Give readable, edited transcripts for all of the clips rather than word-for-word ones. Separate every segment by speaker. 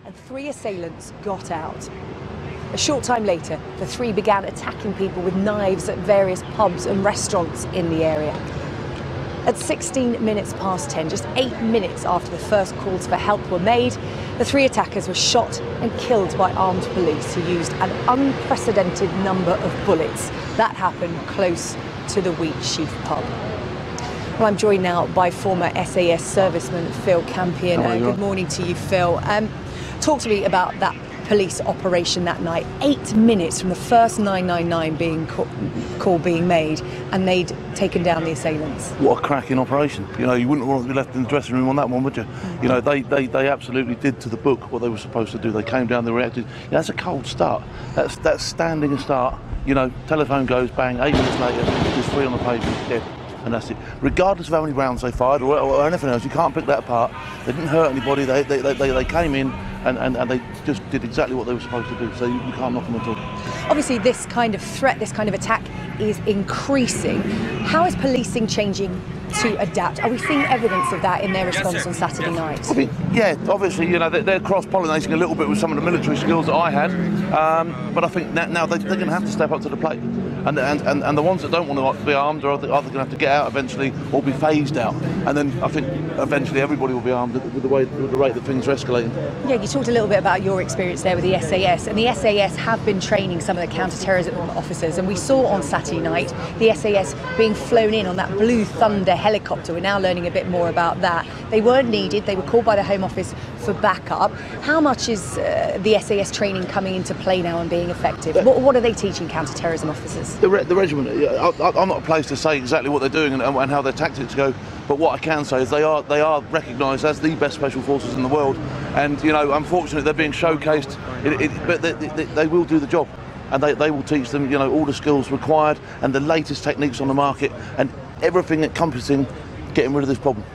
Speaker 1: and 3 assailants got out. A short time later, the 3 began attacking people with knives at various pubs and restaurants in the area. At 16 minutes past 10, just 8 minutes after the first calls for help were made, the 3 attackers were shot and killed by armed police who used an unprecedented number of bullets. That happened close to the Wheatsheaf pub. Well, I'm joined now by former SAS serviceman Phil Campion. Good morning to you, Phil. Talk to me about that police operation that night. 8 minutes from the first 999 call being made, and they'd taken down the assailants. What
Speaker 2: a cracking operation. You know, you wouldn't want to be left in the dressing room on that one, would you? You know, they absolutely did to the book what they were supposed to do. They came down, they reacted. Yeah, that's a cold start. That's standing a start. You know, telephone goes, bang, 8 minutes later, there's 3 on the pavement, dead. And that's it. Regardless of how many rounds they fired or anything else, you can't pick that apart. They didn't hurt anybody. They came in and they just did exactly what they were supposed to do. So you can't knock them at all.
Speaker 1: Obviously, this kind of threat, this kind of attack is increasing. How is policing changing to adapt? Are we seeing evidence of that in their response on Saturday night?
Speaker 2: I mean, yeah, obviously, you know, they're cross-pollinating a little bit with some of the military skills that I had. But I think now they're going to have to step up to the plate. And the ones that don't want to be armed are either going to have to get out eventually or be phased out. And then I think eventually everybody will be armed with the rate that things are escalating.
Speaker 1: Yeah, you talked a little bit about your experience there with the SAS, and the SAS have been training some of the counter-terrorism officers, and we saw on Saturday night the SAS being flown in on that Blue Thunder helicopter. We're now learning a bit more about that. They weren't needed, they were called by the Home Office for backup. How much is the SAS training coming into play now and being effective? What are they teaching counter-terrorism officers?
Speaker 2: The regiment, I'm not placed to say exactly what they're doing and how their tactics go, but what I can say is they are recognised as the best special forces in the world, and you know, unfortunately they're being showcased, but they will do the job, and they will teach them, you know, all the skills required and the latest techniques on the market and everything encompassing getting rid of this problem.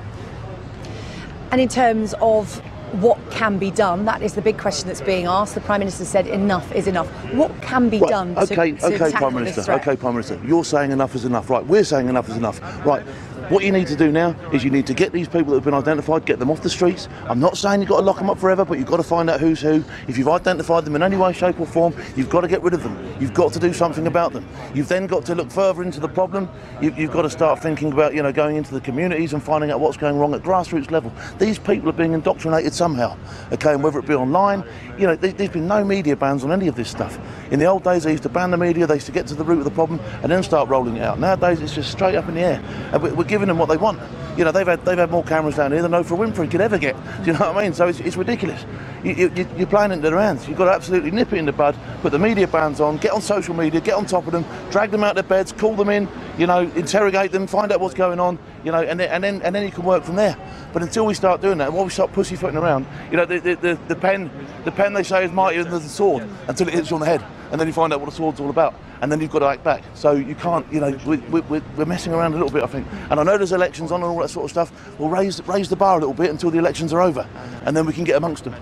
Speaker 1: And in terms of what can be done, that is the big question that's being asked. The Prime Minister said enough is enough. What can be done to tackle this threat?
Speaker 2: Okay, Prime Minister, you're saying enough is enough. Right, we're saying enough is enough. Right, what you need to do now is you need to get these people that have been identified, get them off the streets. I'm not saying you've got to lock them up forever, but you've got to find out who's who. If you've identified them in any way, shape or form, you've got to get rid of them. You've got to do something about them. You've then got to look further into the problem. You've got to start thinking about, you know, going into the communities and finding out what's going wrong at grassroots level. These people are being indoctrinated somehow, okay, and whether it be online, you know, there's been no media bans on any of this stuff. In the old days, they used to ban the media, they used to get to the root of the problem and then start rolling it out. Nowadays, it's just straight up in the air, and we're giving them what they want. You know, they've had more cameras down here than Oprah Winfrey could ever get. Do you know what I mean? So it's ridiculous. You're playing into their hands. You've got to absolutely nip it in the bud, put the media bans on, get on social media, get on top of them, drag them out their beds, call them in, you know, interrogate them, find out what's going on, you know, and then you can work from there. But until we start doing that, while we start pussyfooting around, you know, the pen they say is mightier than the sword until it hits you on the head, and then you find out what the sword's all about, and then you've got to act back. So you can't, you know, we're messing around a little bit, I think. And I know there's elections on and all that sort of stuff. We'll raise the bar a little bit until the elections are over, and then we can get amongst them.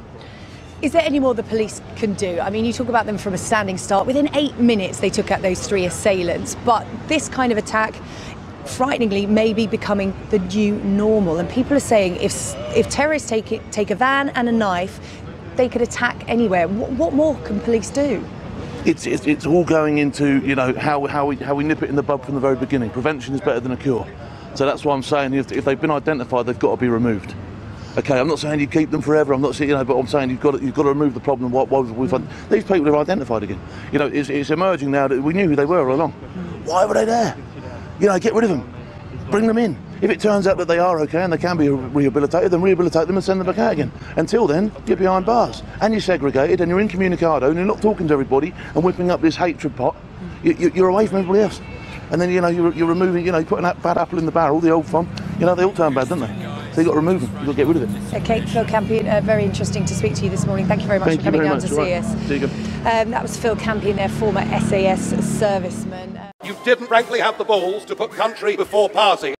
Speaker 1: Is there any more the police can do? I mean, you talk about them from a standing start. Within 8 minutes, they took out those 3 assailants. But this kind of attack, frighteningly, may be becoming the new normal. And people are saying if terrorists take a van and a knife, they could attack anywhere. What more can police do?
Speaker 2: It's all going into, you know, how we nip it in the bud from the very beginning. Prevention is better than a cure. So that's why I'm saying if they've been identified, they've got to be removed. Okay, I'm not saying you keep them forever. I'm not saying, you know, but I'm saying you've got to remove the problem. These people are identified again. You know, it's emerging now that we knew who they were all along. Why were they there? You know, get rid of them. Bring them in. If it turns out that they are okay and they can be rehabilitated, then rehabilitate them and send them back out again. Until then, you're behind bars and you're segregated and you're incommunicado and you're not talking to everybody and whipping up this hatred pot. You're away from everybody else. And then, you know, you're removing, you know, putting that bad apple in the barrel, the old fun. You know, they all turn bad, don't they? So you've got to remove them. You've got to get rid of it.
Speaker 1: Okay, Phil Campion, very interesting to speak to you this morning. Thank you very much for coming down to see us.
Speaker 2: There you go.
Speaker 1: That was Phil Campion, their former SAS serviceman.
Speaker 3: You didn't frankly have the balls to put country before party.